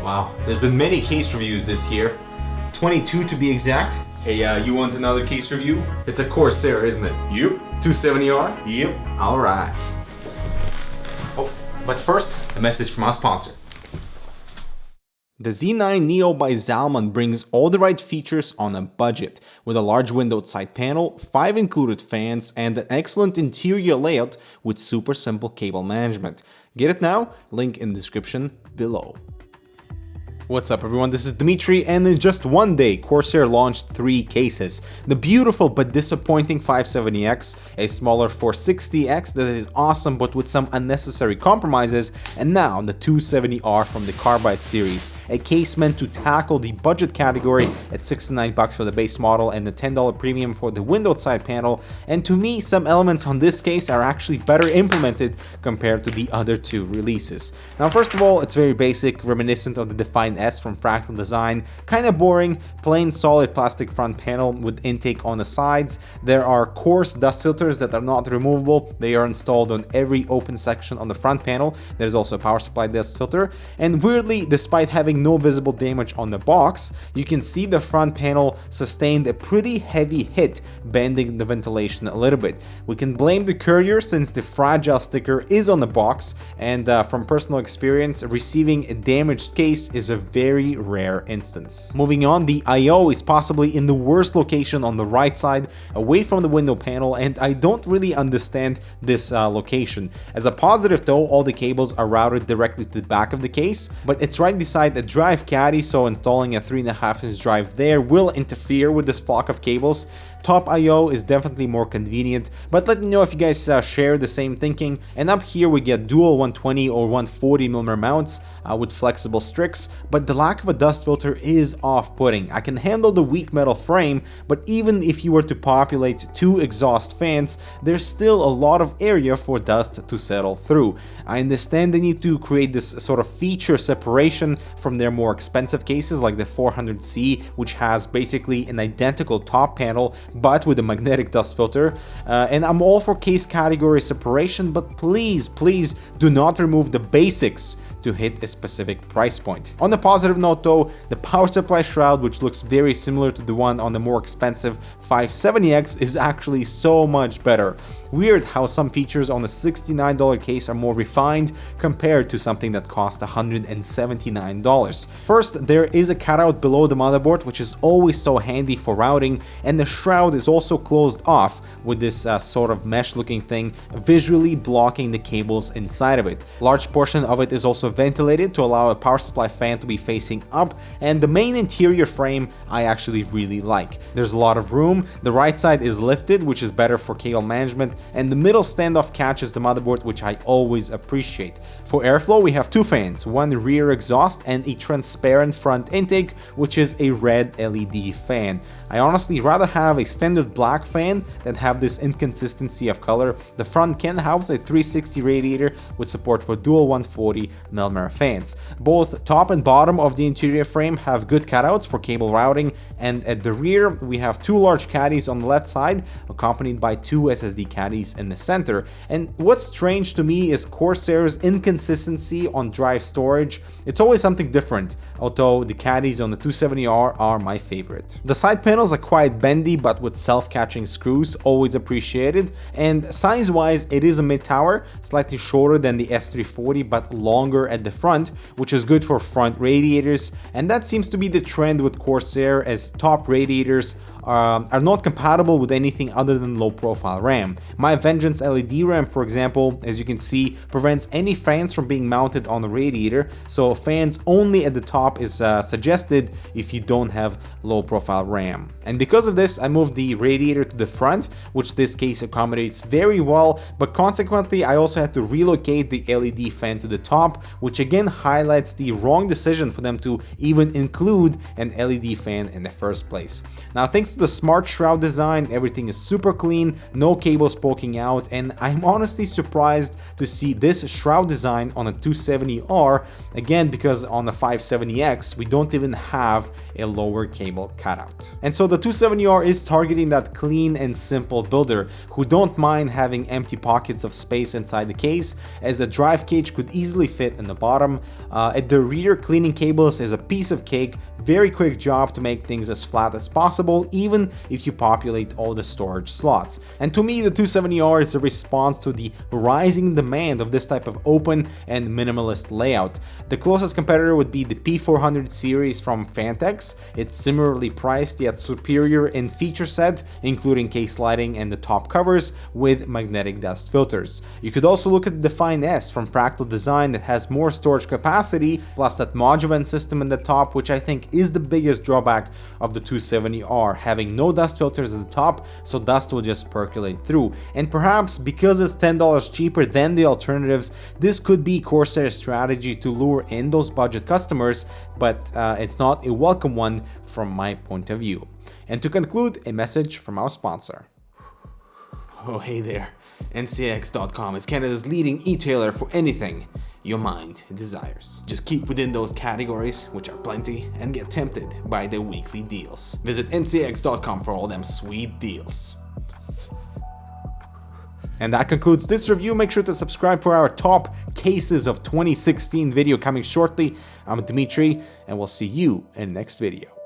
Wow, there's been many case reviews this year. 22 to be exact. Hey, you want another case review? It's a Corsair, isn't it? Yep. 270R? Yep. Alright. Oh, but first, a message from our sponsor. The Z9 Neo by Zalman brings all the right features on a budget, with a large windowed side panel, 5 included fans, and an excellent interior layout with super simple cable management. Get it now? Link in the description below. What's up everyone, this is Dmitry, and in just one day, Corsair launched 3 cases. The beautiful but disappointing 570X, a smaller 460X that is awesome but with some unnecessary compromises, and now the 270R from the Carbide series, a case meant to tackle the budget category at $69 for the base model and the $10 premium for the windowed side panel, and to me some elements on this case are actually better implemented compared to the other 2 releases. Now first of all, it's very basic, reminiscent of the Define S from Fractal Design, kinda boring, plain solid plastic front panel with intake on the sides. There are coarse dust filters that are not removable, they are installed on every open section on the front panel. There's also a power supply dust filter, and weirdly, despite having no visible damage on the box, you can see the front panel sustained a pretty heavy hit, bending the ventilation a little bit. We can blame the courier since the fragile sticker is on the box, and from personal experience, receiving a damaged case is a very rare instance. Moving on, the I/O is possibly in the worst location on the right side, away from the window panel, and I don't really understand this location. As a positive though, all the cables are routed directly to the back of the case, but it's right beside a drive caddy, so installing a 3.5-inch drive there will interfere with this flock of cables. Top I/O is definitely more convenient, but let me know if you guys share the same thinking. And up here we get dual 120 or 140mm mounts with flexible Strix, but the lack of a dust filter is off-putting. I can handle the weak metal frame, but even if you were to populate 2 exhaust fans, there's still a lot of area for dust to settle through. I understand they need to create this sort of feature separation from their more expensive cases like the 400C, which has basically an identical top panel but with a magnetic dust filter, and I'm all for case category separation, but please do not remove the basics to hit a specific price point. On a positive note though, the power supply shroud, which looks very similar to the one on the more expensive 570X, is actually so much better. Weird how some features on the $69 case are more refined compared to something that cost $179. First, there is a cutout below the motherboard, which is always so handy for routing, and the shroud is also closed off with this sort of mesh looking thing, visually blocking the cables inside of it. Large portion of it is also ventilated to allow a power supply fan to be facing up, and the main interior frame I actually really like. There's a lot of room, the right side is lifted, which is better for cable management, and the middle standoff catches the motherboard, which I always appreciate. For airflow, we have 2 fans, one rear exhaust and a transparent front intake, which is a red LED fan. I honestly rather have a standard black fan than have this inconsistency of color. The front can house a 360 radiator with support for dual 140mm fans. Both top and bottom of the interior frame have good cutouts for cable routing, and at the rear we have 2 large caddies on the left side, accompanied by 2 SSD caddies in the center. And what's strange to me is Corsair's inconsistency on drive storage. It's always something different, although the caddies on the 270R are my favorite. The side panels are quite bendy, but with self-catching screws, always appreciated, and size-wise it is a mid-tower, slightly shorter than the S340 but longer at the front, which is good for front radiators, and that seems to be the trend with Corsair, as top radiators are not compatible with anything other than low profile RAM. My Vengeance LED RAM, for example, as you can see, prevents any fans from being mounted on the radiator, so fans only at the top is suggested if you don't have low profile RAM. And because of this, I moved the radiator to the front, which this case accommodates very well, but consequently I also had to relocate the LED fan to the top, which again highlights the wrong decision for them to even include an LED fan in the first place. Now, thanks Thanks to the smart shroud design, everything is super clean, no cables poking out, and I'm honestly surprised to see this shroud design on a 270R, again because on the 570X we don't even have a lower cable cutout. And so the 270R is targeting that clean and simple builder who don't mind having empty pockets of space inside the case, as a drive cage could easily fit in the bottom. At the rear, cleaning cables is a piece of cake, very quick job to make things as flat as possible, even if you populate all the storage slots. And to me, the 270R is a response to the rising demand of this type of open and minimalist layout. The closest competitor would be the P400 series from Fantex. It's similarly priced yet superior in feature set, including case lighting and the top covers with magnetic dust filters. You could also look at the Define S from Fractal Design that has more storage capacity, plus that Moduvent system in the top, which I think is the biggest drawback of the 270R, having no dust filters at the top, so dust will just percolate through. And perhaps because it's $10 cheaper than the alternatives, this could be Corsair's strategy to lure in those budget customers, but it's not a welcome one from my point of view. And to conclude, a message from our sponsor. Oh, hey there. NCX.com is Canada's leading e-tailer for anything your mind desires. Just keep within those categories, which are plenty, and get tempted by their weekly deals. Visit NCX.com for all them sweet deals. And that concludes this review. Make sure to subscribe for our top cases of 2016 video coming shortly. I'm Dmitry, and we'll see you in the next video.